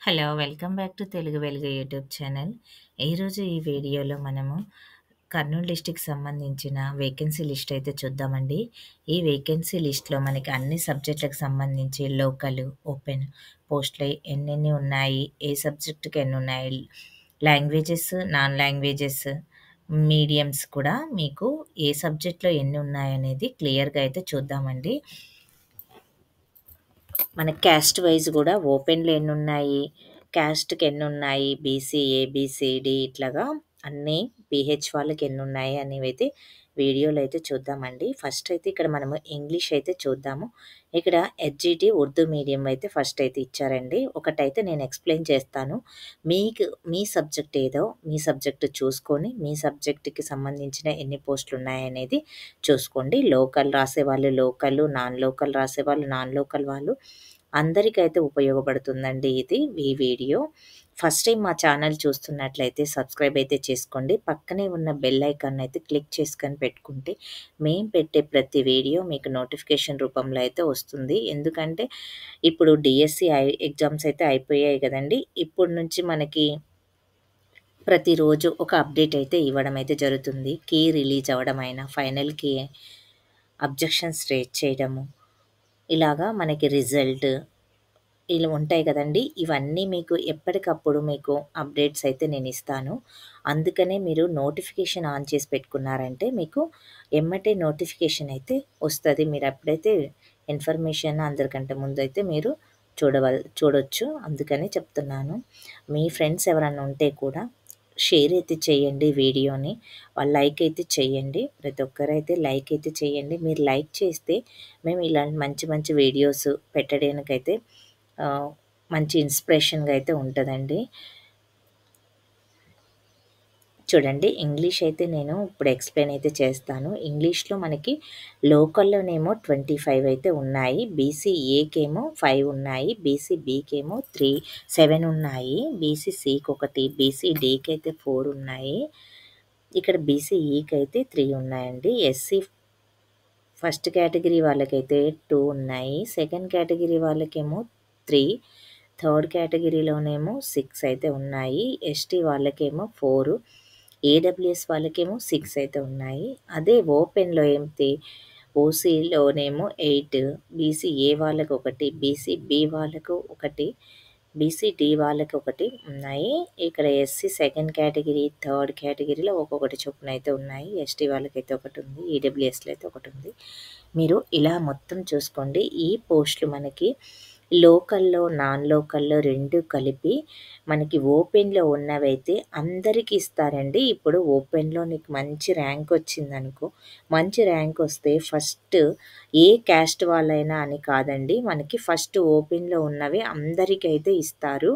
Hello! Welcome back to Telugu వెలుగు YouTube channel. ఈరోజు ఈ వీడియోలో మనము కర్నూలు డిస్ట్రిక్ట్‌కి సంబంధించిన వేకెన్సీ లిస్ట్ అయితే చూద్దామండి. ఈ వేకెన్సీ లిస్ట్‌లో మనకి అన్ని సబ్జెక్ట్‌లకు సంబంధించి లోకల్, ఓపెన్ పోస్టులు ఎన్నెన్ని ఉన్నాయి, ఏ సబ్జెక్ట్‌కి ఎన్నున్నాయి, లాంగ్వేజెస్, నాన్ లాంగ్వేజెస్, మీడియమ్స్ కూడా మీకు ఏ సబ్జెక్ట్‌లో ఎన్ని ఉన్నాయనేది క్లియర్‌గా అయితే చూద్దామండి. మన క్యాస్ట్ వైజ్ గూడా ఓపెన్‌లో ఎన్నున్నాయి, క్యాస్ట్‌కి ఎన్నున్నాయి, బీసీ, ఏబీసీడీ ఇట్లాగా అన్నీ పీహెచ్ వాళ్ళకి ఎన్నున్నాయి అనేవైతే వీడియోలో అయితే చూద్దామండి. ఫస్ట్ అయితే ఇక్కడ మనము ఇంగ్లీష్ అయితే చూద్దాము. ఇక్కడ హెచ్‌జిటి ఉర్దూ మీడియం అయితే ఫస్ట్ అయితే ఇచ్చారండి. ఒకటైతే నేను ఎక్స్‌ప్లెయిన్ చేస్తాను. మీకు మీ సబ్జెక్ట్ ఏదో మీ సబ్జెక్ట్ చూసుకొని, మీ సబ్జెక్ట్‌కి సంబంధించిన ఎన్ని పోస్టులున్నాయనేది చూసుకోండి. లోకల్ రాసేవాళ్ళు లోకల్, నాన్ లోకల్ రాసేవాళ్ళు నాన్ లోకల్ వాళ్ళు అందరికైతే ఉపయోగపడుతుందండి ఈ వీడియో. ఫస్ట్ టైం మా ఛానల్ చూస్తున్నట్లయితే సబ్స్క్రైబ్ అయితే చేసుకోండి. పక్కనే ఉన్న బెల్ ఐకాన్ అయితే క్లిక్ చేసుకొని పెట్టుకుంటే మేము పెట్టే ప్రతి వీడియో మీకు నోటిఫికేషన్ రూపంలో అయితే వస్తుంది. ఎందుకంటే ఇప్పుడు డిఎస్సి ఎగ్జామ్స్ అయితే అయిపోయాయి కదండీ! ఇప్పటి నుంచి మనకి ప్రతిరోజు ఒక అప్డేట్ అయితే ఇవ్వడం అయితే జరుగుతుంది. కీ రిలీజ్ అవ్వడం అయినా, ఫైనల్ కీ అబ్జెక్షన్స్ రేజ్ చేయడము, ఇలాగా మనకి రిజల్ట్ ఇలా ఉంటాయి కదండీ! ఇవన్నీ మీకు ఎప్పటికప్పుడు మీకు అప్డేట్స్ అయితే నేనిస్తాను. అందుకనే మీరు నోటిఫికేషన్ ఆన్ చేసి పెట్టుకున్నారంటే మీకు ఎమ్మటే నోటిఫికేషన్ అయితే వస్తది. మీరప్పుడైతే ఇన్ఫర్మేషన్ అందరికంటే ముందైతే మీరు చూడొచ్చు. అందుకనే చెప్తున్నాను. మీ ఫ్రెండ్స్ ఎవరన్నా ఉంటే కూడా షేర్ అయితే చేయండి వీడియోని. వాళ్ళు లైక్ అయితే చేయండి. ప్రతి ఒక్కరైతే లైక్ అయితే చేయండి. మీరు లైక్ చేస్తే మేము ఇలాంటి మంచి మంచి వీడియోస్ పెట్టడానికైతే మంచి ఇన్స్పిరేషన్‌గా అయితే ఉంటదండి. చూడండి ఇంగ్లీష్ అయితే నేను ఇప్పుడు ఎక్స్‌ప్లెయిన్ అయితే చేస్తాను. ఇంగ్లీష్‌లో మనకి లోకల్‌లోనేమో 25 అయితే ఉన్నాయి. బీసీఏకేమో 5 ఉన్నాయి. బీసీబీకేమో 7 ఉన్నాయి. బీసీసీకి ఒకటి, బీసీడీకి అయితే 4 ఉన్నాయి. ఇక్కడ బీసీఈకి అయితే 3 ఉన్నాయండి. ఎస్సీ ఫస్ట్ కేటగిరీ వాళ్ళకైతే 2 ఉన్నాయి. సెకండ్ కేటగిరీ వాళ్ళకేమో 3, థర్డ్ కేటగిరీలోనేమో 6 అయితే ఉన్నాయి. ఎస్టీ వాళ్ళకేమో 4, ఏడబ్ల్యూఎస్ వాళ్ళకేమో 6 అయితే ఉన్నాయి. అదే ఓపెన్‌లో అయితే ఓసీలోనేమో 8, బీసీఏ వాళ్ళకి ఒకటి, బీసీబీ వాళ్ళకు ఒకటి, బీసీడీ వాళ్ళకి ఒకటి ఉన్నాయి. ఇక్కడ ఎస్సీ సెకండ్ కేటగిరీ, థర్డ్ కేటగిరీలో ఒక్కొక్కటి చొప్పున అయితే ఉన్నాయి. ఎస్టీ వాళ్ళకైతే ఒకటి ఉంది. ఈడబ్ల్యూఎస్‌లో అయితే ఒకటి ఉంది. మీరు ఇలా మొత్తం చూసుకోండి. ఈ పోస్టులు మనకి లోకల్‌లో, నాన్ లోకల్‌లో 2 కలిపి మనకి ఓపెన్‌లో ఉన్నవైతే అందరికి ఇస్తారండి. ఇప్పుడు ఓపెన్‌లో నీకు మంచి ర్యాంక్ వచ్చిందనుకో, మంచి ర్యాంక్ వస్తే ఫస్ట్ ఏ క్యాస్ట్ వాళ్ళైనా అని కాదండి. మనకి ఫస్ట్ ఓపెన్‌లో ఉన్నవి అందరికైతే ఇస్తారు.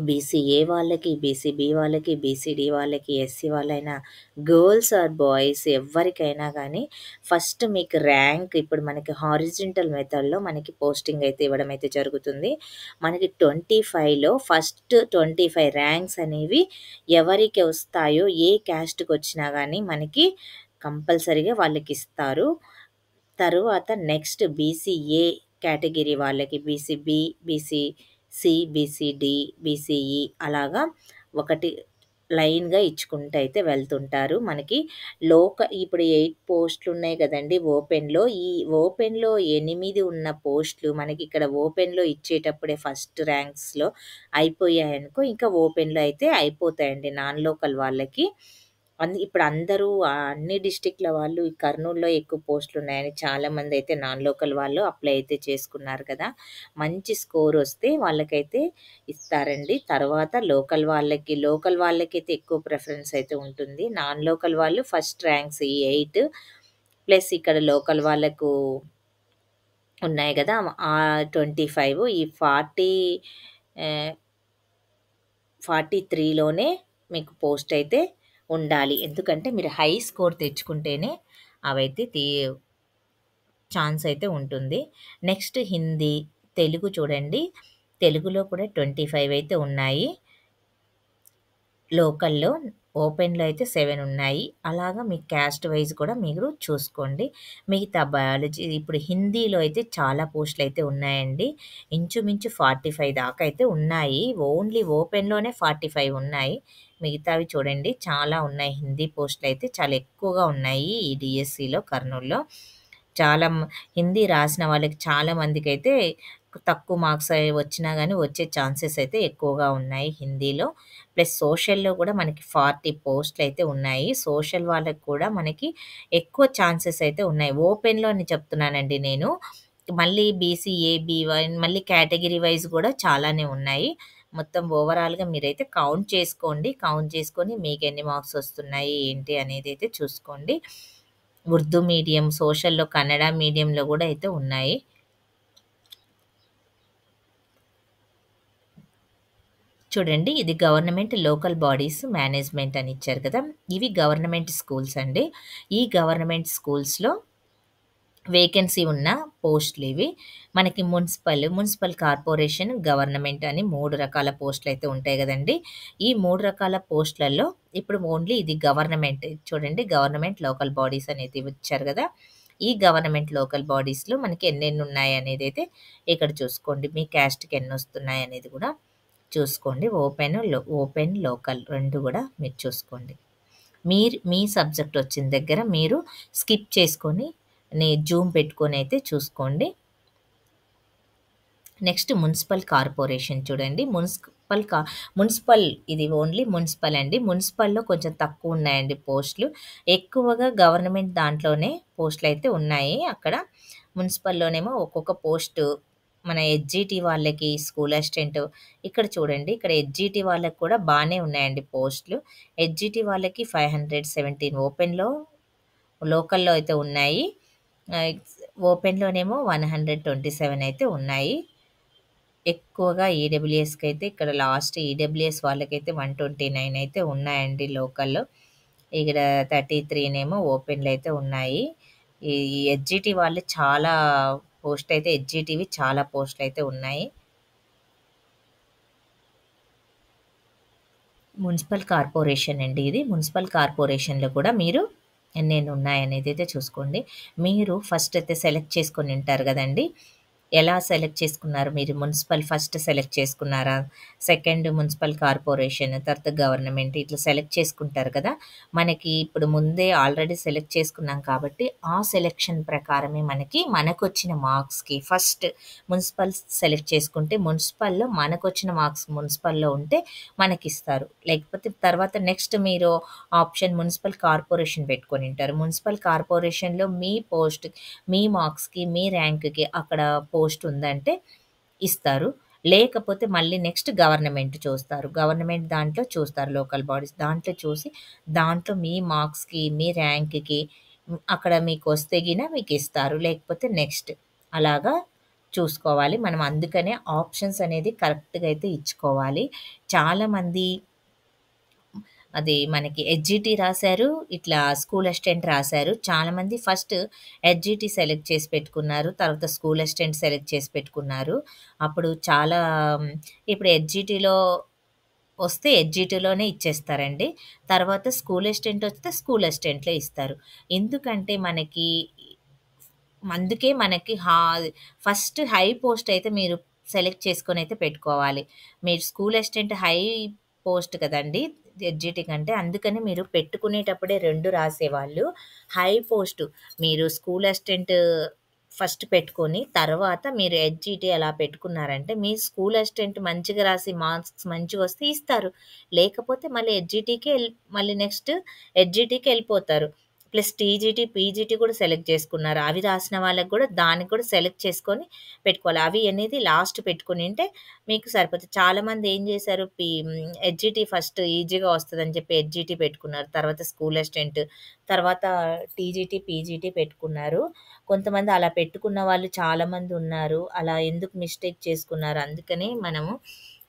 బీసీఏ వాళ్ళకి, బీసీబీ వాళ్ళకి, బీసీడీ వాళ్ళకి, ఎస్సీ వాళ్ళైనా, గర్ల్స్ ఆర్ బాయ్స్ ఎవ్వరికైనా గానీ ఫస్ట్ మీకు ర్యాంక్ ఇప్పుడు మనకి హారిజాంటల్ మెథడ్‌లో మనకి పోస్టింగ్ అయితే ఇవ్వడం అయితే జరుగుతుంది. మనకి 25లో ఫస్ట్ 25 ర్యాంక్స్ అనేవి ఎవరికి వస్తాయో ఏ క్యాస్ట్‌కొచ్చినా గానీ మనకి కంపల్సరీగా వాళ్ళకిస్తారు. తరువాత నెక్స్ట్ బీసీఏ కేటగిరీ వాళ్ళకి బీసీబీ, బీసీసీ, బీసీడీ, బీసీఈ అలాగా ఒకటి లైన్‌గా ఇచ్చుకుంటూ అయితే వెళ్తుంటారు. మనకి ఇప్పుడు 8 పోస్టులున్నాయి గదండీ ఓపెన్‌లో. ఈ ఓపెన్‌లో 8 ఉన్న పోస్టులు మనకి ఇక్కడ ఓపెన్‌లో ఇచ్చేటప్పుడే ఫస్ట్ ర్యాంక్స్‌లో అయిపోయాయనుకో, ఇంకా ఓపెన్‌లో అయితే అయిపోతాయండి నాన్ లోకల్ వాళ్ళకి. ఇప్పుడు అందరూ అన్ని డిస్ట్రిక్ట్‌ల వాళ్ళు ఈ కర్నూలులో ఎక్కువ పోస్టులున్నాయని చాలామందయితే నాన్ లోకల్ వాళ్ళు అప్లై అయితే చేసుకున్నారు కదా! మంచి స్కోరొస్తే వాళ్ళకైతే ఇస్తారండి. తర్వాత లోకల్ వాళ్ళకైతే ఎక్కువ ప్రిఫరెన్స్ అయితే ఉంటుంది. నాన్ లోకల్ వాళ్ళు ఫస్ట్ ర్యాంక్స్ ఈ 8 ప్లస్ ఇక్కడ లోకల్ వాళ్ళకు ఉన్నాయి గదా! 25 ఈ 43లోనే మీకు పోస్ట్ అయితే ఉండాలి. ఎందుకంటే మీరు హై స్కోర్ తెచ్చుకుంటేనే అవైతే ఛాన్స్ అయితే ఉంటుంది. నెక్స్ట్ హిందీ, తెలుగు చూడండి. తెలుగులో కూడా 25 అయితే ఉన్నాయి లోకల్‌లో. ఓపెన్‌లో అయితే 7 ఉన్నాయి. అలాగా మీ క్యాస్ట్ వైస్ కూడా మీరు చూసుకోండి. మిగతా బయాలజీ ఇప్పుడు హిందీలో అయితే చాలా పోస్టులయితే ఉన్నాయండి. ఇంచుమించు 45 దాకా అయితే ఉన్నాయి. ఓన్లీ ఓపెన్‌లోనే 45 ఉన్నాయి. మిగతావి చూడండి చాలా ఉన్నాయి. హిందీ పోస్టులయితే చాలా ఎక్కువగా ఉన్నాయి ఈ డీఎస్సీలో కర్నూల్‌లో. చాలా హిందీ రాసిన వాళ్ళకి చాలా మందికైతే తక్కువ మార్క్స్ వచ్చినా గానీ వచ్చే ఛాన్సెస్ అయితే ఎక్కువగా ఉన్నాయి హిందీలో. ప్లస్ సోషల్‌లో కూడా మనకి 40 పోస్టులయితే ఉన్నాయి. సోషల్ వాళ్ళకి కూడా మనకి ఎక్కువ ఛాన్సెస్ అయితే ఉన్నాయి. ఓపెన్‌లో అని చెప్తున్నానండి నేను. మళ్ళీ బీసీ, ఏ, బీ మళ్ళీ కేటగిరీ వైస్ కూడా చాలానే ఉన్నాయి. మొత్తం ఓవరాల్‌గా మీరైతే కౌంట్ చేసుకోండి. కౌంట్ చేసుకొని మీకెన్ని మార్క్స్ వస్తున్నాయి, ఏంటి అనేదైతే చూసుకోండి. ఉర్దూ మీడియం, సోషల్‌లో కన్నడ మీడియంలో గూడా అయితే ఉన్నాయి. చూడండి ఇది గవర్నమెంట్ లోకల్ బాడీస్ మేనేజ్మెంట్ అని ఇచ్చారు కదా! ఇవి గవర్నమెంట్ స్కూల్స్ అండి. ఈ గవర్నమెంట్ స్కూల్స్‌లో వేకెన్సీ ఉన్న పోస్టులివి. మనకి మున్సిపల్ కార్పొరేషన్, గవర్నమెంట్ అని 3 రకాల పోస్టులయితే ఉంటాయి గదండీ! ఈ 3 రకాల పోస్టులలో ఇప్పుడు ఓన్లీ ఇది గవర్నమెంట్ చూడండి గవర్నమెంట్ లోకల్ బాడీస్ అనేది ఇచ్చారు గదా! ఈ గవర్నమెంట్ లోకల్ బాడీస్‌లో మనకి ఎన్నెన్నున్నాయి అనేదైతే ఇక్కడ చూసుకోండి. మీ క్యాస్ట్‌కి ఎన్నొస్తున్నాయి అనేది గూడా చూసుకోండి. ఓపెన్, లోకల్ 2 గూడా మీరు చూసుకోండి. మీ సబ్జెక్ట్ వచ్చిన దగ్గర మీరు స్కిప్ చేసుకొని జూమ్ పెట్టుకొనైతే చూసుకోండి. నెక్స్ట్ మున్సిపల్ కార్పొరేషన్ చూడండి. మున్సిపల్ ఇది ఓన్లీ మున్సిపల్ అండి. మున్సిపల్‌లో కొంచెం తక్కువున్నాయండి పోస్టులు. ఎక్కువగా గవర్నమెంట్ దాంట్లోనే పోస్టులయితే ఉన్నాయి అక్కడ. మున్సిపల్‌లోనేమో ఒక్కొక్క పోస్టు మన హెచ్‌జీటీ వాళ్ళకి స్కూల్ అసిస్టెంట్ ఇక్కడ చూడండి. ఇక్కడ హెచ్‌జీటీ వాళ్ళకి కూడా బానే ఉన్నాయండి పోస్టులు. హెచ్‌జీటీ వాళ్ళకి 517 లోకల్‌లో అయితే ఉన్నాయి. ఆహ్, ఓపెన్‌లోనేమో 127 అయితే ఉన్నాయి. ఎక్కువగా ఈడబ్ల్యూఎస్‌కైతే ఇక్కడ లాస్ట్ ఈడబ్ల్యూఎస్ వాళ్ళకైతే 129 అయితే ఉన్నాయండి లోకల్‌లో. ఇక్కడ 33 నేమో ఓపెన్‌లో అయితే ఉన్నాయి. ఈ హెచ్‌జీటీ వాళ్ళు చాలా హెచ్‌జీటీవి చాలా పోస్టులయితే ఉన్నాయి. మున్సిపల్ కార్పొరేషన్ అండి ఇది. మున్సిపల్ కార్పొరేషన్‌లో కూడా మీరు ఎన్నెన్నున్నాయనేదైతే చూసుకోండి. మీరు ఫస్ట్ అయితే సెలెక్ట్ చేసుకొనుంటారు గదండీ! ఎలా సెలెక్ట్ చేసుకున్నారు మీరు? మున్సిపల్ ఫస్ట్ సెలెక్ట్ చేసుకున్నారా? సెకండ్ మున్సిపల్ కార్పొరేషన్, తర్వాత గవర్నమెంట్ ఇట్లా సెలెక్ట్ చేసుకుంటారు కదా! మనకి ఇప్పుడు ముందే ఆల్రెడీ సెలెక్ట్ చేసుకున్నాం కాబట్టి, ఆ సెలెక్షన్ ప్రకారమే మనకొచ్చిన మార్క్స్‌కి ఫస్ట్ మున్సిపల్ సెలెక్ట్ చేసుకుంటే, మున్సిపల్‌లో మనకొచ్చిన మార్క్స్ మున్సిపల్‌లో ఉంటే మనకిస్తారు. లేకపోతే తర్వాత నెక్స్ట్ మీరు ఆప్షన్ మున్సిపల్ కార్పొరేషన్ పెట్టుకొనుంటారు. మున్సిపల్ కార్పొరేషన్‌లో మీ మార్క్స్‌కి, మీ ర్యాంక్‌కి అక్కడ పోస్ట్ ఉందంటే ఇస్తారు. లేకపోతే మళ్ళీ నెక్స్ట్ గవర్నమెంట్ చూస్తారు. గవర్నమెంట్ దాంట్లో చూస్తారు లోకల్ బాడీస్. దాంట్లో చూసి దాంట్లో మీ మార్క్స్‌కి, మీ ర్యాంక్‌కి అక్కడ మీకొస్తే మీకిస్తారు. లేకపోతే నెక్స్ట్ అలాగా చూసుకోవాలి. మనం అందుకనే ఆప్షన్స్ అనేది కరెక్ట్‌గా అయితే ఇచ్చుకోవాలి. చాలామంది అది మనకి హెచ్‌జీటీ రాసారు. ఇట్లా స్కూల్ అసిస్టెంట్ రాసారు. చాలామంది ఫస్ట్ హెచ్‌జీటీ సెలెక్ట్ చేసి పెట్టుకున్నారు. తర్వాత స్కూల్ అసిస్టెంట్ సెలెక్ట్ చేసి పెట్టుకున్నారు. అప్పుడు చాలా ఇప్పుడు హెచ్‌జీటీలో వస్తే హెచ్‌జీటీలోనే ఇచ్చేస్తారండి. తర్వాత స్కూల్ అసిస్టెంట్ వస్తే స్కూల్ అసిస్టెంట్‌లో ఇస్తారు. ఎందుకంటే అందుకే మనకి ఫస్ట్ హై పోస్ట్ అయితే మీరు సెలెక్ట్ చేసుకొనైతే పెట్టుకోవాలి. మీరు స్కూల్ అసిస్టెంట్ హై పోస్ట్ కదండీ! ఎస్‌జిటి కంటే. అందుకని మీరు పెట్టుకునేటప్పుడే 2 రాసేవాళ్ళు హై పోస్ట్ మీరు స్కూల్ అసిస్టెంట్ ఫస్ట్ పెట్టుకొని, తర్వాత మీరు ఎస్‌జిటి అలా పెట్టుకున్నారంటే, మీ స్కూల్ అసిస్టెంట్ మంచిగా రాసి మార్క్స్ మంచిగొస్తే ఇస్తారు. లేకపోతే మళ్ళీ మళ్ళీ నెక్స్ట్ ఎస్‌జిటికెళ్ళిపోతారు. ప్లస్ టీజీటీ, పీజీటీ కూడా సెలెక్ట్ చేసుకున్నారు. అవి రాసిన వాళ్ళకి గూడా దానికి కూడా సెలెక్ట్ చేసుకొని పెట్టుకోవాలి. అవి అనేది లాస్ట్ పెట్టుకొనుంటే మీకు సరిపోతది. చాలామంది ఏం చేశారు హెచ్‌జిటి ఫస్ట్ ఈజీగా వస్తదని చెప్పి హెచ్‌జిటి పెట్టుకున్నారు. తర్వాత స్కూల్ అసిస్టెంట్, తర్వాత టీజీటీ, పీజీటీ పెట్టుకున్నారు. కొంతమంది అలా పెట్టుకున్న వాళ్ళు చాలామంది ఉన్నారు. అలా ఎందుకు మిస్టేక్ చేసుకున్నారు? అందుకనే మనము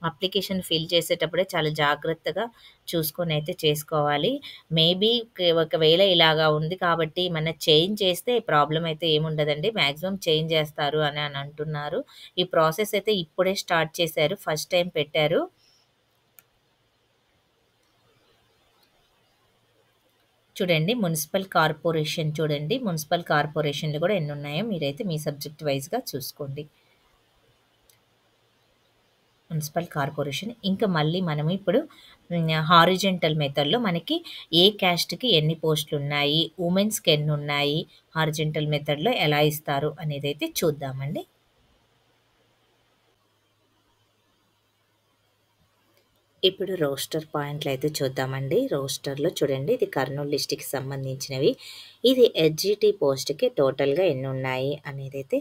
అప్లికేషన్ ఫిల్ చేసేటప్పుడే చాలా జాగ్రత్తగా చూసుకొనైతే చేసుకోవాలి. మేబీ ఒకవేళ ఇలాగా ఉంది కాబట్టి ఏమన్నా చేంజ్ చేస్తే ప్రాబ్లమ్ అయితే ఏముండదండి. మాక్సిమం చేంజ్ చేస్తారు అని అంటున్నారు. ఈ ప్రాసెస్ అయితే ఇప్పుడే స్టార్ట్ చేశారు. ఫస్ట్ టైమ్ పెట్టారు. చూడండి మున్సిపల్ కార్పొరేషన్ చూడండి. మున్సిపల్ కార్పొరేషన్‌లు కూడా ఎన్నున్నాయో మీరైతే మీ సబ్జెక్ట్ వైస్‌గా చూసుకోండి. Municipal corporation. ఇంకా మళ్ళీ మనం ఇప్పుడు హారిజాంటల్ మెథడ్‌లో మనకి ఏ క్యాస్ట్‌కి ఎన్ని పోస్టులున్నాయి, వుమెన్స్‌కి ఎన్నున్నాయి, హారిజాంటల్ మెథడ్‌లో ఎలా ఇస్తారు అనేదైతే చూద్దామండి. ఇప్పుడు రోస్టర్ పాయింట్లయితే చూద్దామండి. రోస్టర్‌లో చూడండి ఇది కర్నూలు డిస్ట్రిక్ట్‌కి సంబంధించినవి. ఇది హెచ్‌జిటి పోస్ట్‌కి టోటల్‌గా ఎన్నున్నాయి అనేదైతే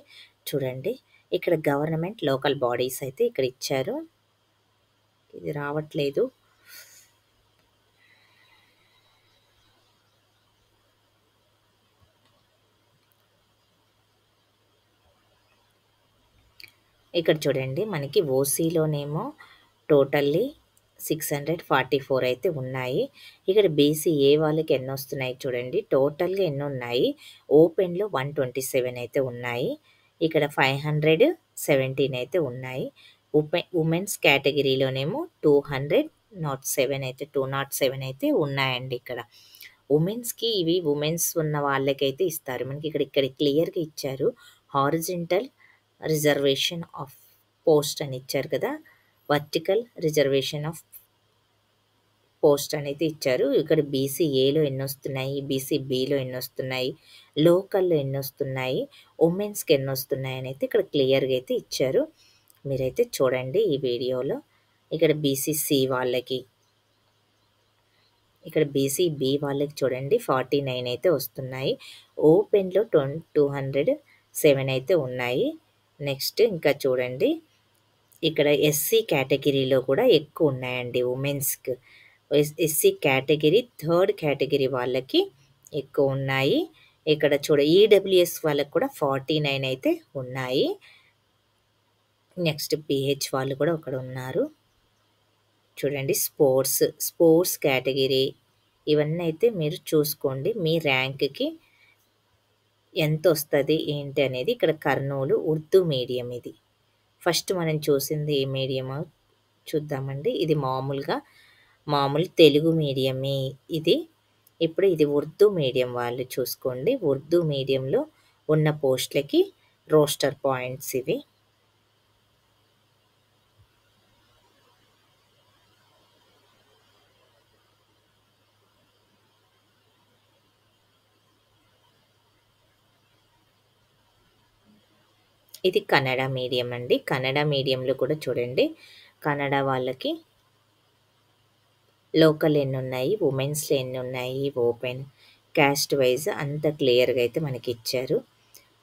చూడండి. ఇక్కడ గవర్నమెంట్, లోకల్ బాడీస్ అయితే ఇక్కడ ఇచ్చారు. ఇది రావట్లేదు. ఇక్కడ చూడండి మనకి ఓసీలోనేమో టోటల్లీ 644 అయితే ఉన్నాయి. ఇక్కడ బీసీఏ వాళ్ళకి ఎన్నొస్తున్నాయి చూడండి. టోటల్‌గా ఎన్నున్నాయి. ఓపెన్‌లో 127 అయితే ఉన్నాయి. ఇక్కడ 517 అయితే ఉన్నాయి. వుమెన్స్ కేటగిరీలోనేమో 207 అయితే 207 అయితే ఉన్నాయండి ఇక్కడ. వుమెన్స్‌కి ఇవి వుమెన్స్ ఉన్న వాళ్ళకైతే ఇస్తారు. మనకి ఇక్కడ క్లియర్‌గా ఇచ్చారు. హారిజాంటల్ రిజర్వేషన్ ఆఫ్ పోస్ట్ అని ఇచ్చారు కదా! వర్టికల్ రిజర్వేషన్ ఆఫ్ పోస్ట్ అనేది ఇచ్చారు. ఇక్కడ బీసీఏలో ఎన్నొస్తున్నాయి, బీసీబీలో ఎన్నొస్తున్నాయి, లోకల్‌లో ఎన్నొస్తున్నాయి, వుమెన్స్‌కి ఎన్నొస్తున్నాయనైతే ఇక్కడ క్లియర్‌గా అయితే ఇచ్చారు. మీరైతే చూడండి ఈ వీడియోలో. ఇక్కడ బీసీసీ వాళ్ళకి, ఇక్కడ బీసీబీ వాళ్ళకి చూడండి 49 అయితే వస్తున్నాయి. ఓపెన్‌లో 207 అయితే ఉన్నాయి. నెక్స్ట్ ఇంకా చూడండి ఇక్కడ ఎస్సీ కేటగిరీలో కూడా ఎక్కువ ఉన్నాయండి వుమెన్స్‌కి. ఎస్సీ కేటగిరీ, థర్డ్ కేటగిరీ వాళ్ళకి ఎక్కువ ఉన్నాయి. ఇక్కడ ఈడబ్ల్యూఎస్ వాళ్ళకి కూడా 49 అయితే ఉన్నాయి. నెక్స్ట్ పీహెచ్ వాళ్ళు కూడా అక్కడ ఉన్నారు. చూడండి స్పోర్ట్స్ కేటగిరీ ఇవన్నీ అయితే మీరు చూసుకోండి. మీ ర్యాంక్‌కి ఎంతొస్తది ఏంటి అనేది. ఇక్కడ కర్నూలు ఉర్దూ మీడియం ఇది. ఫస్ట్ మనం చూసింది ఏ మీడియమో చూద్దామండి. ఇది మామూలు తెలుగు మీడియమే ఇది. ఇప్పుడు ఇది ఉర్దూ మీడియం వాళ్ళు చూసుకోండి. ఉర్దూ మీడియంలో ఉన్న పోస్ట్‌లకి రోస్టర్ పాయింట్స్ ఇవి. ఇది కన్నడ మీడియం అండి. కన్నడ మీడియంలో కూడా చూడండి. కన్నడ వాళ్ళకి లోకల్ ఎన్నున్నాయి, వుమెన్స్‌లో ఎన్నున్నాయి, ఓపెన్, క్యాస్ట్ వైస్ అంతా క్లియర్‌గా అయితే మనకిచ్చారు.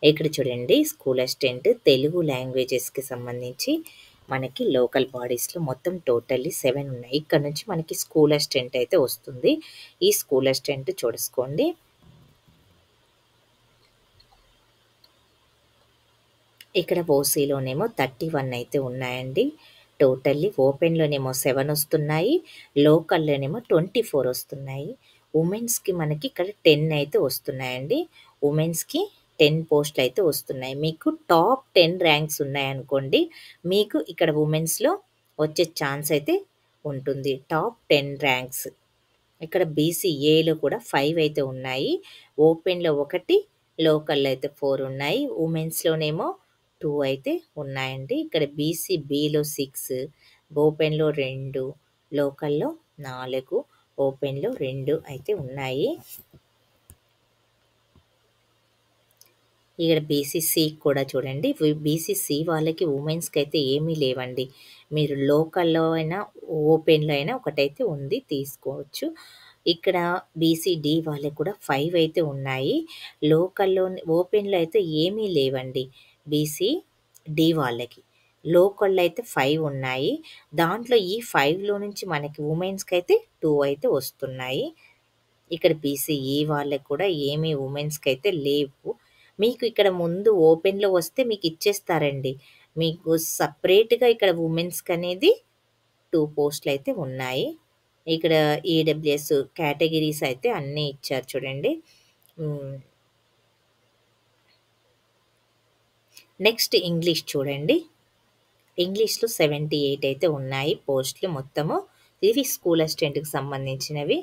ఇక్కడ చూడండి స్కూల్ అసిస్టెంట్ తెలుగు లాంగ్వేజెస్‌కి సంబంధించి మనకి లోకల్ బాడీస్‌లో మొత్తం టోటల్లీ 7 ఉన్నాయి. ఇక్కడ నుంచి మనకి స్కూల్ అసిస్టెంట్ అయితే వస్తుంది. ఈ స్కూల్ అసిస్టెంట్ చూసుకోండి. ఇక్కడ ఓసీలోనేమో 31 అయితే ఉన్నాయండి. టోటల్లీ ఓపెన్‌లోనేమో 7 వస్తున్నాయి. లోకల్‌లోనేమో 24 వస్తున్నాయి. వుమెన్స్‌కి మనకి ఇక్కడ 10 అయితే వస్తున్నాయండి. వుమెన్స్‌కి 10 పోస్టులు అయితే వస్తున్నాయి. మీకు టాప్ 10 ర్యాంక్స్ ఉన్నాయనుకోండి, మీకు ఇక్కడ వుమెన్స్‌లో వచ్చే ఛాన్స్ అయితే ఉంటుంది. Top 10 ranks. ఇక్కడ బీసీఏలో కూడా 5 అయితే ఉన్నాయి. ఓపెన్‌లో 1, లోకల్‌లో అయితే 4 ఉన్నాయి. వుమెన్స్‌లోనేమో 2 అయితే ఉన్నాయండి. ఇక్కడ బీసీబీలో 6, ఓపెన్‌లో 2, లోకల్‌లో 4, ఓపెన్‌లో 2 అయితే ఉన్నాయి. ఇక్కడ బీసీసీ కూడా చూడండి. బీసీసీ వాళ్ళకి వుమెన్స్‌కి అయితే ఏమీ లేవండి. మీరు లోకల్‌లో అయినా, ఓపెన్‌లో అయినా ఒకటైతే ఉంది తీసుకోవచ్చు. ఇక్కడ బీసీడీ వాళ్ళకి కూడా 5 అయితే ఉన్నాయి. లోకల్‌లో ఓపెన్‌లో అయితే ఏమీ లేవండి బీసీడీ వాళ్ళకి. లోకల్‌లో అయితే 5 ఉన్నాయి. దాంట్లో ఈ 5లో నుంచి మనకి వుమెన్స్‌కైతే 2 అయితే వస్తున్నాయి. ఇక్కడ బీసీఈ వాళ్ళకి కూడా ఏమీ వుమెన్స్‌కైతే లేవు. మీకు ఇక్కడ ముందు ఓపెన్‌లో వస్తే మీకు ఇచ్చేస్తారండి. మీకు సెపరేట్‌గా ఇక్కడ వుమెన్స్‌కనేది 2 పోస్టులయితే ఉన్నాయి. ఇక్కడ ఈడబ్ల్యూఎస్ కేటగిరీస్ అయితే అన్నీ ఇచ్చారు చూడండి. హ్మ్. నెక్స్ట్ ఇంగ్లీష్ చూడండి. ఇంగ్లీష్‌లో 78 అయితే ఉన్నాయి పోస్టులు మొత్తము. ఇవి స్కూల్ అసిస్టెంట్‌కి సంబంధించినవి.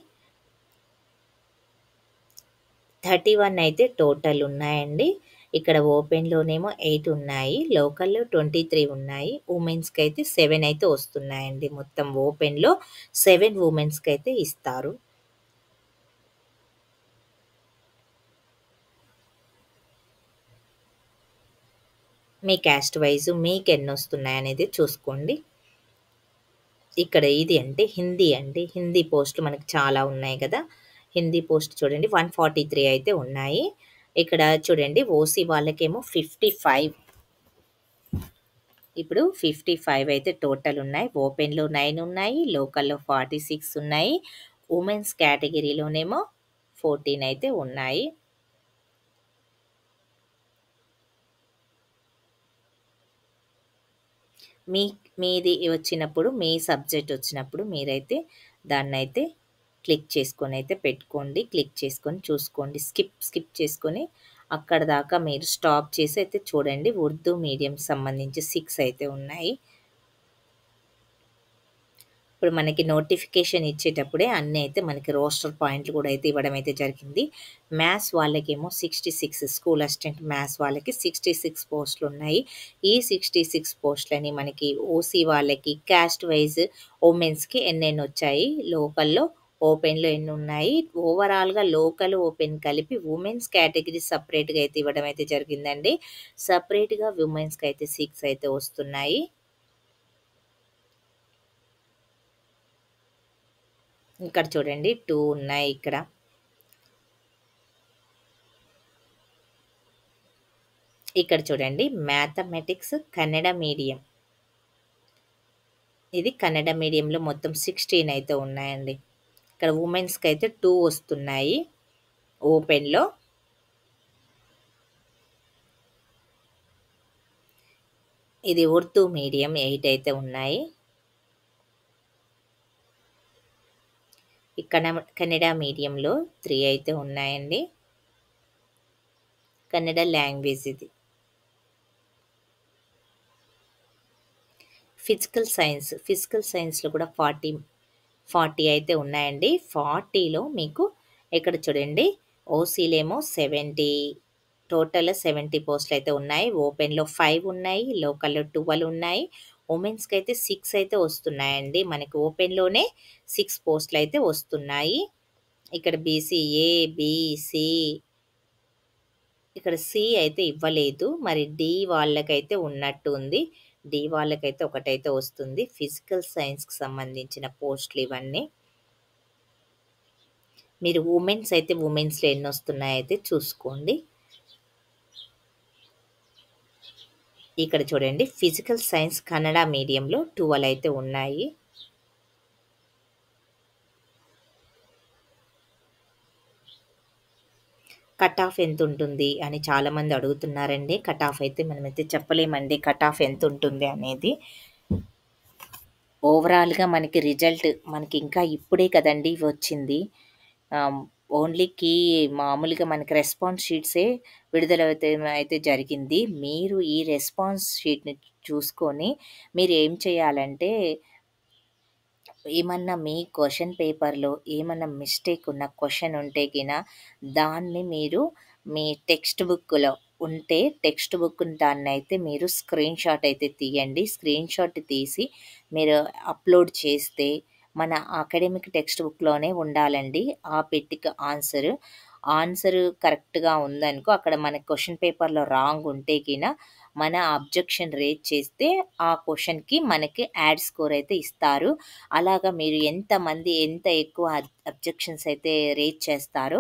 31 అయితే టోటల్ ఉన్నాయండి. ఇక్కడ ఓపెన్‌లోనేమో 8 ఉన్నాయి. లోకల్‌లో 23 ఉన్నాయి. వుమెన్స్‌కైతే 7 అయితే వస్తున్నాయండి. మొత్తం ఓపెన్‌లో 7 వుమెన్స్‌కైతే ఇస్తారు. మీ క్యాస్ట్ వైస్ మీకెన్నొస్తున్నాయనేది చూసుకోండి. ఇక్కడ ఇది అంటే హిందీ అండి. హిందీ పోస్ట్‌లు మనకు చాలా ఉన్నాయి గదా! హిందీ పోస్ట్ చూడండి 143 అయితే ఉన్నాయి. ఇక్కడ చూడండి ఓసీ వాళ్ళకేమో 55 ఇప్పుడు 55 అయితే టోటల్ ఉన్నాయి. ఓపెన్‌లో 9 ఉన్నాయి. లోకల్‌లో 46 ఉన్నాయి. వుమెన్స్ కేటగిరీలోనేమో 14 అయితే ఉన్నాయి. మీ మీది వచ్చినప్పుడు మీ సబ్జెక్ట్ వచ్చినప్పుడు మీరైతే దాన్నైతే క్లిక్ చేసుకొనైతే పెట్టుకోండి. క్లిక్ చేసుకొని చూసుకోండి. స్కిప్ చేసుకొని అక్కడి దాకా మీరు స్టాప్ చేసి అయితే చూడండి. ఉర్దూ మీడియంకి సంబంధించి 6 అయితే ఉన్నాయి. ఇప్పుడు మనకి నోటిఫికేషన్ ఇచ్చేటప్పుడే అన్నీ అయితే మనకి రోస్టర్ పాయింట్లు కూడా అయితే ఇవ్వడం అయితే జరిగింది. మ్యాథ్స్ వాళ్ళకేమో 66 స్కూల్ అసిస్టెంట్ మ్యాథ్స్ వాళ్ళకి 66 పోస్టులున్నాయి. ఈ 66 పోస్టులని మనకి ఓసీ వాళ్ళకి క్యాస్ట్ వైజ్ వుమెన్స్‌కి ఎన్నెన్నొచ్చాయి, లోకల్‌లో, ఓపెన్‌లో ఎన్నున్నాయి, ఓవరాల్‌గా లోకల్, ఓపెన్ కలిపి వుమెన్స్ కేటగిరీ సెపరేట్‌గా అయితే ఇవ్వడం అయితే జరిగిందండి. సెపరేట్‌గా వుమెన్స్‌కైతే 6 అయితే వస్తున్నాయి. ఇక్కడ చూడండి 2 ఉన్నాయి ఇక్కడ. ఇక్కడ చూడండి మ్యాథమెటిక్స్ కన్నడ మీడియం. ఇది కన్నడ మీడియంలో మొత్తం 16 అయితే ఉన్నాయండి. ఇక్కడ వుమెన్స్‌కైతే 2 వస్తున్నాయి ఓపెన్‌లో. ఇది ఉర్దూ మీడియం 8 అయితే ఉన్నాయి. ఈ కన్నడ మీడియంలో 3 అయితే ఉన్నాయండి. కన్నడ లాంగ్వేజ్ ఇది. ఫిజికల్ సైన్స్‌లో కూడా 40 అయితే ఉన్నాయండి. 40లో మీకు ఇక్కడ చూడండి ఓసీలేమో 70 టోటల్ 70 పోస్టులయితే ఉన్నాయి. ఓపెన్‌లో 5 ఉన్నాయి. లోకల్‌లో 12 ఉన్నాయి. వుమెన్స్‌కైతే 6 అయితే వస్తున్నాయండి. మనకి ఓపెన్‌లోనే 6 పోస్టులయితే వస్తున్నాయి. ఇక్కడ బీసీఏ, బీ, సి ఇక్కడ సి అయితే ఇవ్వలేదు. మరి డి వాళ్ళకైతే ఉన్నట్టు ఉంది. డి వాళ్ళకైతే ఒకటైతే వస్తుంది. ఫిజికల్ సైన్స్‌కి సంబంధించిన పోస్టులు ఇవన్నీ. మీరు వుమెన్స్ అయితే వుమెన్స్‌లో ఎన్నొస్తున్నాయైతే చూసుకోండి. ఇక్కడ చూడండి ఫిజికల్ సైన్స్ కన్నడ మీడియంలో 12 అయితే ఉన్నాయి. కట్ ఆఫ్ ఎంతుంటుంది అని చాలామంది అడుగుతున్నారండి. కట్ ఆఫ్ అయితే మనమైతే చెప్పలేమండి కట్ ఆఫ్ ఎంతుంటుంది అనేది. ఓవరాల్‌గా మనకి రిజల్ట్ మనకి ఇంకా ఇప్పుడే కదండీ వచ్చింది. ఆహ్, ఓన్లీ మామూలుగా మనకి రెస్పాన్స్ షీట్సే విడుదలవుతే జరిగింది. మీరు ఈ రెస్పాన్స్ షీట్‌ని చూసుకొని మీరేం చేయాలంటే ఏమన్నా మీ క్వెషన్ పేపర్‌లో ఏమన్నా మిస్టేక్ ఉన్న క్వెషన్ ఉంటే దాన్ని మీరు మీ టెక్స్ట్ బుక్‌లో ఉంటే టెక్స్ట్ బుక్‌ని దాన్నైతే మీరు స్క్రీన్‌షాట్ అయితే తీయండి. స్క్రీన్‌షాట్ తీసి మీరు అప్‌లోడ్ చేస్తే మన అకాడమిక్ టెక్స్ట్ బుక్‌లోనే ఉండాలండి. ఆ పెట్టిక ఆన్సర్ కరెక్ట్‌గా ఉందనుకో అక్కడ మన క్వెషన్ పేపర్‌లో రాంగ్ ఉంటే మన అబ్జెక్షన్ రేజ్ చేస్తే ఆ క్వెషన్‌కి మనకి యాడ్ స్కోర్ అయితే ఇస్తారు. అలాగా మీరు ఎంత ఎక్కువ అబ్జెక్షన్స్ అయితే రేజ్ చేస్తారో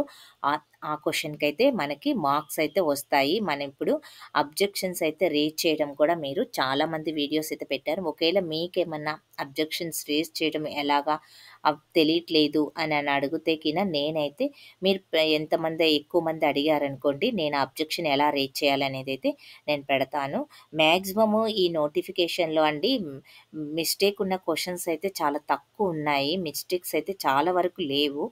ఆ క్వెషన్‌కైతే మనకి మార్క్స్ అయితే వస్తాయి. మనం ఇప్పుడు అబ్జెక్షన్స్ అయితే రేజ్ చేయడం కూడా మీరు చాలామంది వీడియోస్ అయితే పెట్టారు. ఒకవేళ మీకేమన్నా అబ్జెక్షన్స్ రేజ్ చేయడం ఎలాగా తెలియట్లేదు అని అడిగితే నేనైతే మీరు ఎంతమంది ఎక్కువ మంది అడిగారనుకోండి నేను అబ్జెక్షన్ ఎలా రేజ్ చేయాలనేదైతే నేను పెడతాను. మాక్సిమము ఈ నోటిఫికేషన్‌లో అండి మిస్టేక్ ఉన్న క్వెషన్స్ అయితే చాలా తక్కువున్నాయి. మిస్టేక్స్ అయితే చాలా వరకు లేవు.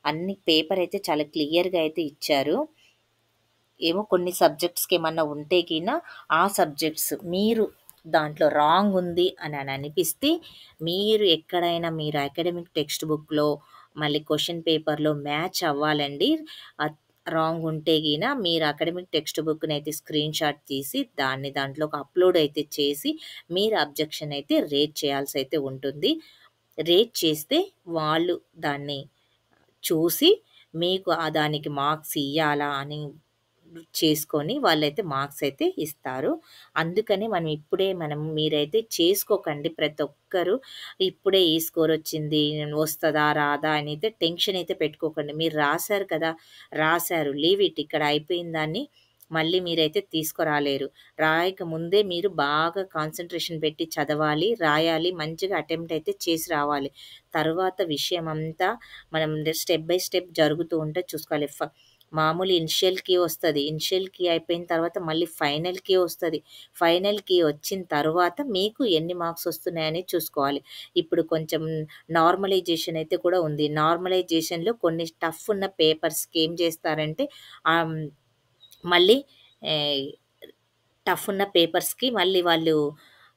అన్ని పేపర్ అయితే చాలా క్లియర్‌గా అయితే ఇచ్చారు. ఏమో కొన్ని సబ్జెక్ట్స్‌కేమన్నా ఉంటే ఆ సబ్జెక్ట్స్ మీరు దాంట్లో రాంగ్ ఉంది అని అనిపిస్తే మీరు ఎక్కడైనా మీరు అకాడమిక్ టెక్స్ట్ బుక్‌లో మళ్ళీ క్వెషన్ పేపర్‌లో మ్యాచ్ అవ్వాలండి. రాంగ్ ఉంటే గిన మీరు అకాడమిక్ టెక్స్ట్ బుక్‌నైతే స్క్రీన్‌షాట్ తీసి దాంట్లోకి అప్‌లోడ్ అయితే చేసి మీరు అబ్జెక్షన్ అయితే రేజ్ చేయాల్సయితే ఉంటుంది. రేజ్ చేస్తే వాళ్ళు దాన్ని చూసి మీకు దానికి మార్క్స్ ఇయ్యాలా అని చేసుకొని వాళ్ళైతే మార్క్స్ అయితే ఇస్తారు. అందుకని మీరైతే చేసుకోకండి. ప్రతి ఒక్కరు ఇప్పుడే ఈ స్కోర్ వచ్చింది, వస్తదా? రాదా? అనైతే టెన్షన్ అయితే పెట్టుకోకండి. మీరు రాసారు కదా! రాసారు. లీవ్ ఇట్, ఇక్కడ అయిపోయిన దాన్ని మళ్ళీ మీరైతే తీసుకురాలేరు. రాయక ముందే మీరు బాగా కాన్సంట్రేషన్ పెట్టి చదవాలి, రాయాలి, మంచిగా అటెంప్ట్ అయితే చేసి రావాలి. తరువాత విషయమంతా మనం స్టెప్ బై స్టెప్ జరుగుతూ ఉంటే చూసుకోవాలి. మామూలు ఇనిషియల్ కీ వస్తది. ఇనిషియల్ కీ అయిపోయిన తర్వాత మళ్ళీ ఫైనల్ కీ వస్తది. ఫైనల్ కీ వచ్చిన తరువాత మీకు ఎన్ని మార్క్స్ వస్తున్నాయని చూసుకోవాలి. ఇప్పుడు కొంచెం నార్మలైజేషన్ అయితే కూడా ఉంది. నార్మలైజేషన్‌లో కొన్ని టఫ్ ఉన్న పేపర్స్‌కి ఏం చేస్తారంటే ఆహ్, మళ్ళీ ఏయ్ టఫ్ ఉన్న పేపర్స్‌కి మళ్ళీ వాళ్ళు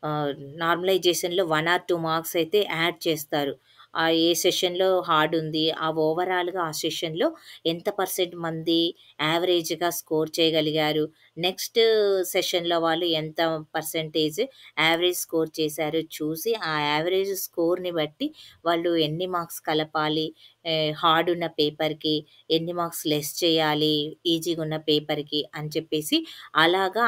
ఆహ్, నార్మలైజేషన్‌లో 1 ఆర్ 2 మార్క్స్ అయితే యాడ్ చేస్తారు. ఏ సెషన్‌లో హార్డ్ ఉంది, ఓవరాల్‌గా ఆ సెషన్‌లో ఎంత పర్సెంట్ మంది యావరేజ్‌గా స్కోర్ చేయగలిగారు, నెక్స్ట్ సెషన్‌లో వాళ్ళు ఎంత పర్సెంటేజ్ యావరేజ్ స్కోర్ చేశారో చూసి, ఆ యావరేజ్ స్కోర్‌ని బట్టి వాళ్ళు ఎన్ని మార్క్స్ కలపాలి, హార్డ్ ఉన్న పేపర్‌కి ఎన్ని మార్క్స్ లెస్ చేయాలి, ఈజీగా ఉన్న పేపర్‌కి అని చెప్పేసి అలాగా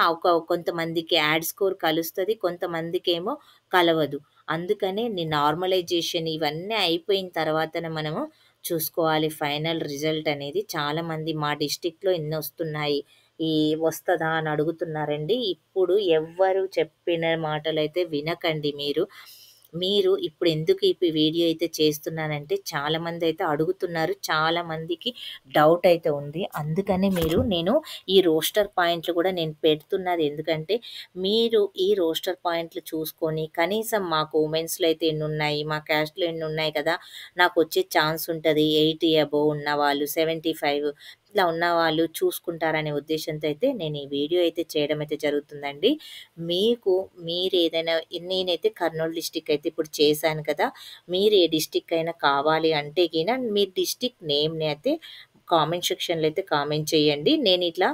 కొంతమందికి యాడ్ స్కోర్ కలుస్తది. కొంతమందికేమో కలవదు. అందుకనే నార్మలైజేషన్ ఇవన్నీ అయిపోయిన తర్వాతనే మనము చూసుకోవాలి ఫైనల్ రిజల్ట్ అనేది. చాలామంది మా డిస్ట్రిక్ట్‌లో ఇన్నొస్తున్నాయి, వస్తదా అని అడుగుతున్నారండి. ఇప్పుడు ఎవ్వరు చెప్పిన మాటలైతే వినకండి మీరు. మీరు ఇప్పుడు ఎందుకు ఈ వీడియో అయితే చేస్తున్నానంటే చాలామందైతే అడుగుతున్నారు. చాలామందికి డౌట్ అయితే ఉంది. అందుకనే నేను ఈ రోస్టర్ పాయింట్లు కూడా నేను పెడుతున్నది ఎందుకంటే, మీరు ఈ రోస్టర్ పాయింట్లు చూసుకొని కనీసం మాకు ఉమెన్స్‌లో అయితే ఎన్నున్నాయి, మా క్యాస్ట్‌లో ఎన్నున్నాయి కదా! నాకొచ్చే ఛాన్స్ ఉంటది. 80 అబోవ్ ఉన్నవాళ్ళు, 75 ఇట్లా ఉన్నవాళ్ళు చూసుకుంటారనే ఉద్దేశ్యంతో అయితే నేను ఈ వీడియో అయితే చేయడం అయితే జరుగుతుందండి. మీకు మీరేదైనా నేనైతే కర్నూలు డిస్ట్రిక్ట్ అయితే ఇప్పుడు చేశాను కదా! మీరు ఏ డిస్ట్రిక్ట్ అయినా కావాలి అంటే గిన మీ డిస్ట్రిక్ట్ నేమ్‌ని అయితే కామెంట్ సెక్షన్‌లో అయితే కామెంట్ చేయండి. నేనిట్లా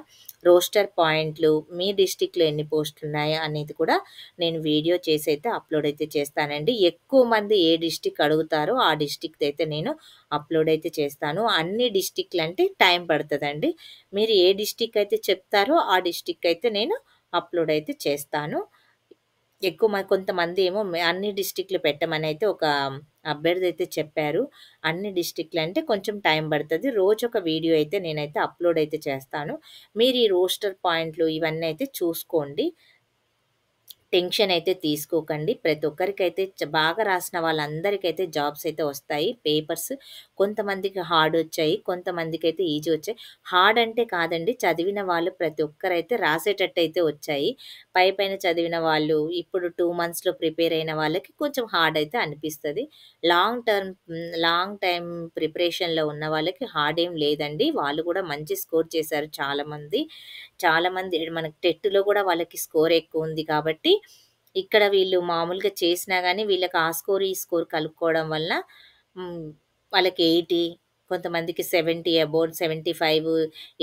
రోస్టర్ పాయింట్లు మీ డిస్ట్రిక్ట్‌లో ఎన్ని పోస్టులున్నాయా అనేది కూడా నేను వీడియో చేసైతే అప్‌లోడ్ అయితే చేస్తానండి. ఎక్కువ మంది ఏ డిస్ట్రిక్ట్ అడుగుతారో ఆ డిస్ట్రిక్ట్‌ది అయితే నేను అప్‌లోడ్ అయితే చేస్తాను. అన్ని డిస్ట్రిక్ట్‌లంటే టైం పడతదండి. మీరు ఏ డిస్ట్రిక్ట్ అయితే చెప్తారో ఆ డిస్ట్రిక్ట్ అయితే నేను అప్‌లోడ్ అయితే చేస్తాను. కొంతమందేమో అన్ని డిస్ట్రిక్ట్‌లు పెట్టమనైతే ఒక అభ్యర్థి అయితే చెప్పారు. అన్ని డిస్ట్రిక్ట్‌లంటే కొంచెం టైం పడతది. రోజొక వీడియో అయితే నేనైతే అప్‌లోడ్ అయితే చేస్తాను. మీరు ఈ రోస్టర్ పాయింట్లు ఇవన్నీ అయితే చూసుకోండి. టెన్షన్ అయితే తీసుకోకండి. ప్రతి ఒక్కరికైతే బాగా రాసిన వాళ్ళందరికైతే జాబ్స్ అయితే వస్తాయి. పేపర్స్ కొంతమందికి హార్డ్ వచ్చాయి. కొంతమందికైతే ఈజీ వచ్చాయి. హార్డ్ అంటే కాదండి, చదివిన వాళ్ళు ప్రతి ఒక్కరైతే రాసేటట్టయితే వచ్చాయి. పైపైన చదివిన వాళ్ళు ఇప్పుడు 2 మంత్స్‌లో ప్రిపేర్ అయిన వాళ్ళకి కొంచెం హార్డ్ అయితే అనిపిస్తది. లాంగ్ టైమ్ ప్రిపరేషన్‌లో ఉన్న వాళ్ళకి హార్డ్ ఏం లేదండి. వాళ్ళు కూడా మంచి స్కోర్ చేశారు చాలామంది. చాలామంది మనకి టెట్‌లో కూడా వాళ్ళకి స్కోర్ ఎక్కువుంది కాబట్టి, ఇక్కడ వీళ్ళు మామూలుగా చేసినా గానీ వీళ్ళకి ఆ స్కోర్, ఈ స్కోర్ కలుపుకోవడం వలన హ్మ్. వాళ్ళకి 80, కొంతమందికి 70 అబోవ్ 75,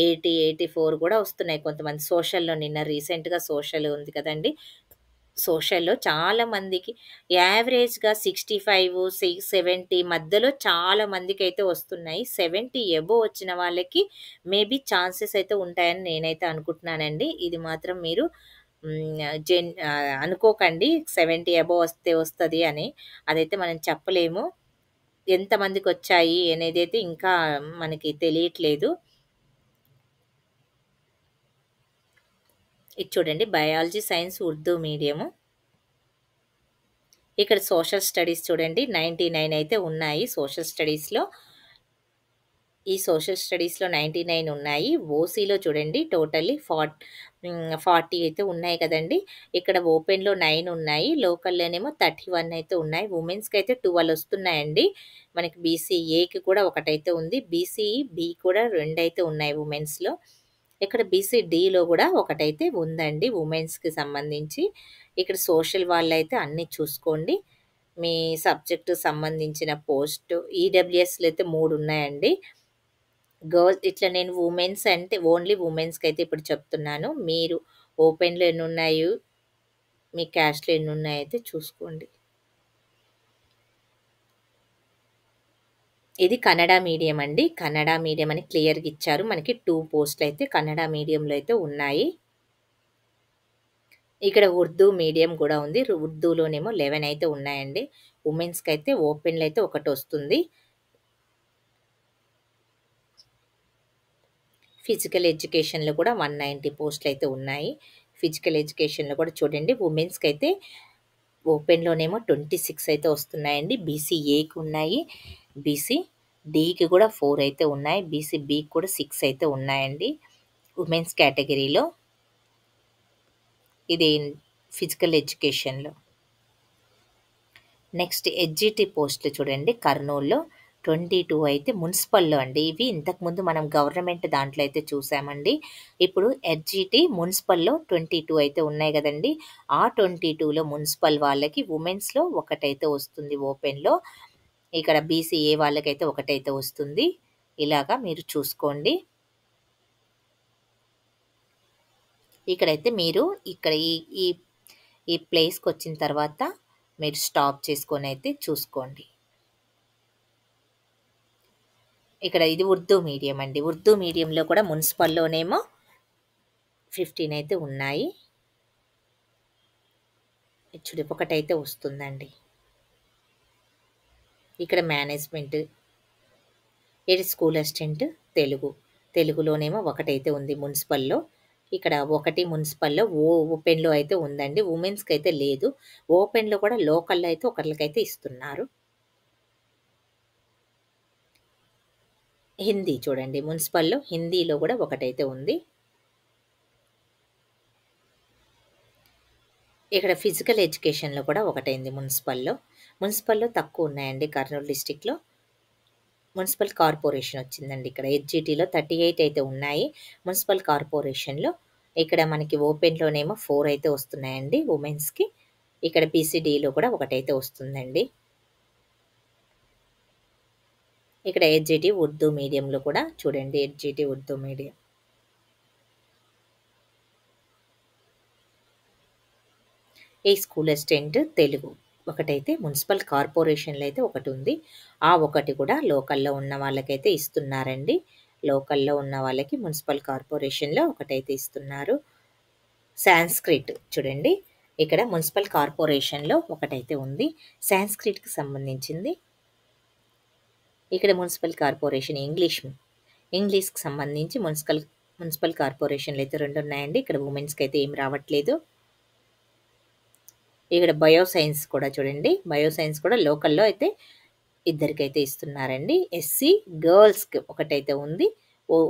80, 84 కూడా వస్తున్నాయి. కొంతమంది సోషల్‌లో నిన్న రీసెంట్‌గా సోషల్ ఉంది కదండీ! సోషల్‌లో చాలా మందికి యావరేజ్‌గా 65, 70 మధ్యలో చాలా మందికైతే వస్తున్నాయి. 70 అబోవ్ వచ్చిన వాళ్ళకి మేబీ ఛాన్సెస్ అయితే ఉంటాయని నేనైతే అనుకుంటున్నానండి. ఇది మాత్రం మీరు అనుకోకండి 70 అబోవ్ వస్తే వస్తది అని. అదైతే మనం చెప్పలేము. ఎంతమందికొచ్చాయి అనేదైతే ఇంకా మనకి తెలియట్లేదు. ఇది చూడండి, బయాలజీ, సైన్స్, ఉర్దూ మీడియము. ఇక్కడ సోషల్ స్టడీస్ చూడండి 99 అయితే ఉన్నాయి సోషల్ స్టడీస్‌లో. ఈ సోషల్ స్టడీస్‌లో 99 ఉన్నాయి. ఓసీలో చూడండి టోటల్లీ 40 అయితే ఉన్నాయి కదండీ! ఇక్కడ ఓపెన్‌లో 9 ఉన్నాయి. లోకల్‌లోనేమో 31 అయితే ఉన్నాయి. వుమెన్స్‌కైతే 12 వస్తున్నాయండి. మనకి బీసీఏకి కూడా ఒకటైతే ఉంది. బీసీబీ కూడా 2 అయితే ఉన్నాయి వుమెన్స్‌లో. ఇక్కడ బీసీడీలో కూడా ఒకటైతే ఉందండి వుమెన్స్‌కి సంబంధించి. ఇక్కడ సోషల్ వాళ్ళైతే అన్నీ చూసుకోండి. మీ సబ్జెక్ట్‌కి సంబంధించిన పోస్టు ఈడబ్ల్యూఎస్‌లో అయితే 3 ఉన్నాయండి. ఇట్లా నేను వుమెన్స్ అంటే ఓన్లీ వుమెన్స్‌కైతే ఇప్పుడు చెప్తున్నాను. మీరు ఓపెన్‌లో ఎన్నున్నాయి, మీ క్యాస్ట్‌లో ఎన్నున్నాయైతే చూసుకోండి. ఇది కన్నడ మీడియం అండి. కన్నడ మీడియం అని క్లియర్‌గా ఇచ్చారు. మనకి 2 పోస్ట్‌లయితే కన్నడ మీడియంలో అయితే ఉన్నాయి. ఇక్కడ ఉర్దూ మీడియం గూడా ఉంది. ఉర్దూలోనేమో 11 అయితే ఉన్నాయండి. వుమెన్స్‌కైతే ఓపెన్‌లో అయితే ఒకటొస్తుంది. ఫిజికల్ ఎడ్యుకేషన్‌లో కూడా 190 పోస్టులయితే ఉన్నాయి. ఫిజికల్ ఎడ్యుకేషన్‌లో కూడా చూడండి వుమెన్స్‌కైతే ఓపెన్‌లోనేమో 26 అయితే వస్తున్నాయండి. బీసీ ఏకి ఉన్నాయి. బీసీ డీకి కూడా 4 అయితే ఉన్నాయి. బీసీ బికి కూడా 6 అయితే ఉన్నాయండి. వుమెన్స్ కేటగిరీలో. ఇది ఫిజికల్ ఎడ్యుకేషన్‌లో. నెక్స్ట్ హెచ్‌జిటి పోస్టులు చూడండి కర్నూలులో 22 అయితే మున్సిపల్‌లో అండి. ఇవి ఇంతకుముందు మనం గవర్నమెంట్ దాంట్లో అయితే చూసామండి. ఇప్పుడు హెచ్‌జిటి మున్సిపల్‌లో 22 అయితే ఉన్నాయి గదండీ! ఆ 22లో మున్సిపల్ వాళ్ళకి వుమెన్స్‌లో ఒకటైతే వస్తుంది ఓపెన్‌లో. ఇక్కడ బీసీఏ వాళ్ళకైతే ఒకటైతే వస్తుంది. ఇలాగా మీరు చూసుకోండి. ఇక్కడైతే మీరు ఇక్కడ ఈ ఈ ఈ ప్లేస్‌కొచ్చిన తర్వాత మీరు స్టాప్ చేసుకొనైతే చూసుకోండి. ఇక్కడ ఇది ఉర్దూ మీడియం అండి. ఉర్దూ మీడియంలో కూడా మున్సిపల్‌లోనేమో 15 అయితే ఉన్నాయి. చూడు ఒకటైతే వస్తుందండి. ఇక్కడ మేనేజ్మెంట్, ఇది స్కూల్ అసిస్టెంట్ తెలుగు. తెలుగులోనేమో ఒకటైతే ఉంది మున్సిపల్‌లో. ఇక్కడ ఒకటి మున్సిపల్‌లో ఓపెన్‌లో అయితే ఉందండి. వుమెన్స్‌కైతే లేదు. ఓపెన్‌లో కూడా లోకల్‌లో అయితే ఒకళ్ళకైతే ఇస్తున్నారు. హిందీ చూడండి మున్సిపల్‌లో హిందీలో కూడా ఒకటైతే ఉంది. ఇక్కడ ఫిజికల్ ఎడ్యుకేషన్‌లో కూడా ఒకటైంది మున్సిపల్‌లో. మున్సిపల్‌లో తక్కువున్నాయండి కర్నూలు డిస్ట్రిక్ట్‌లో. మున్సిపల్ కార్పొరేషన్ వచ్చిందండి ఇక్కడ. హెచ్‌జిటిలో 38 అయితే ఉన్నాయి. మున్సిపల్ కార్పొరేషన్‌లో ఇక్కడ మనకి ఓపెన్‌లోనేమో 4 అయితే వస్తున్నాయండి వుమెన్స్‌కి. ఇక్కడ పీసీడీలో కూడా ఒకటైతే వస్తుందండి. ఇక్కడ హెచ్‌జిటి ఉర్దూ మీడియంలో కూడా చూడండి హెచ్‌జిటి ఉర్దూ మీడియం. ఈ స్కూల్ అసిస్టెంట్ తెలుగు ఒకటైతే మున్సిపల్ కార్పొరేషన్‌లో అయితే ఒకటుంది. ఆ ఒకటి కూడా లోకల్‌లో ఉన్న వాళ్ళకైతే ఇస్తున్నారండి. లోకల్‌లో ఉన్న వాళ్ళకి మున్సిపల్ కార్పొరేషన్‌లో ఒకటైతే ఇస్తున్నారు. సాంస్క్రిట్ చూడండి. ఇక్కడ మున్సిపల్ కార్పొరేషన్‌లో ఒకటైతే ఉంది. సాంస్క్రిట్‌కి సంబంధించింది. ఇక్కడ మున్సిపల్ కార్పొరేషన్ ఇంగ్లీష్‌కి సంబంధించి మున్సిపల్ కార్పొరేషన్‌లో అయితే 2 ఉన్నాయండి. ఇక్కడ వుమెన్స్‌కైతే ఏం రావట్లేదు. ఇక్కడ బయో సైన్స్ కూడా చూడండి. బయో సైన్స్ కూడా లోకల్‌లో అయితే ఇద్దరికైతే ఇస్తున్నారండి. ఎస్సీ గర్ల్స్‌కి ఒకటైతే ఉంది.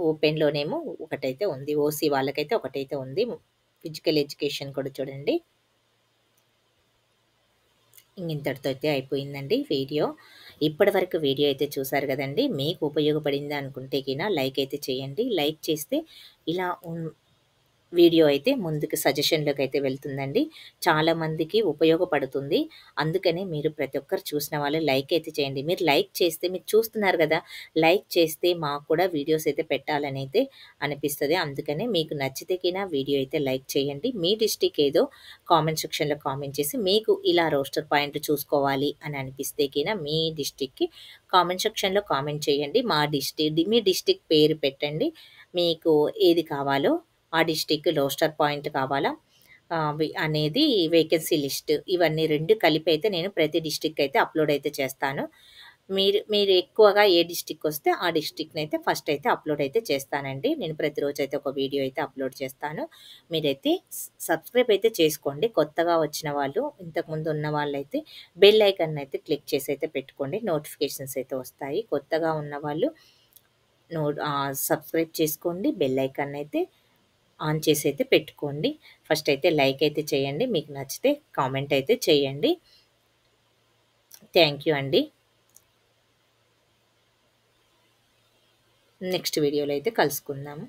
ఓపెన్‌లోనేమో ఒకటైతే ఉంది. ఓసీ వాళ్ళకైతే ఒకటైతే ఉంది. ఫిజికల్ ఎడ్యుకేషన్ కూడా చూడండి. ఇంతటితో అయితే అయిపోయిందండి వీడియో. ఇప్పటివరకు వీడియో అయితే చూసారు కదండీ! మీకు ఉపయోగపడింది అనుకుంటే గిన లైక్ అయితే చేయండి. లైక్ చేస్తే ఇలా వీడియో అయితే ముందుకు సజెషన్‌లోకి అయితే వెళ్తుందండి. చాలామందికి ఉపయోగపడుతుంది. అందుకనే మీరు ప్రతి ఒక్కరు చూసిన వాళ్ళు లైక్ అయితే చేయండి. మీరు లైక్ చేస్తే మీరు చూస్తున్నారు గదా! లైక్ చేస్తే మాకు కూడా వీడియోస్ అయితే పెట్టాలనైతే అనిపిస్తది. అందుకనే మీకు నచ్చితే గిన వీడియో అయితే లైక్ చేయండి. మీ డిస్ట్రిక్ట్ ఏదో కామెంట్ సెక్షన్‌లో కామెంట్ చేసి మీకు ఇలా రోస్టర్ పాయింట్ చూసుకోవాలి అని అనిపిస్తే గిన మీ డిస్ట్రిక్ట్‌కి కామెంట్ సెక్షన్‌లో కామెంట్ చేయండి. మీ డిస్ట్రిక్ట్ పేరు పెట్టండి. మీకు ఏది కావాలో ఆ డిస్ట్రిక్ట్ రోస్టర్ పాయింట్ కావాలా అనేది వేకెన్సీ లిస్ట్ ఇవన్నీ 2 కలిపి అయితే నేను ప్రతి డిస్ట్రిక్ట్ అయితే అప్లోడ్ అయితే చేస్తాను. మీరు ఎక్కువగా ఏ డిస్ట్రిక్ట్ వస్తే ఆ డిస్ట్రిక్ట్‌ని అయితే ఫస్ట్ అయితే అప్లోడ్ అయితే చేస్తానండి. నేను ప్రతిరోజు అయితే ఒక వీడియో అయితే అప్లోడ్ చేస్తాను. మీరైతే సబ్స్క్రైబ్ అయితే చేసుకోండి. కొత్తగా వచ్చిన వాళ్ళు ఇంతకుముందు ఉన్న వాళ్ళైతే బెల్ ఐకాన్ అయితే క్లిక్ చేసి అయితే పెట్టుకోండి. నోటిఫికేషన్స్ అయితే వస్తాయి. కొత్తగా ఉన్నవాళ్ళు సబ్స్క్రైబ్ చేసుకోండి. బెల్ ఐకాన్ అయితే ఆన్ చేసి అయితే పెట్టుకోండి. ఫస్ట్ అయితే లైక్ అయితే చేయండి. మీకు నచ్చితే కామెంట్ అయితే చేయండి. థ్యాంక్ యూ అండి. నెక్స్ట్ వీడియోలో అయితే కలుసుకుందాము.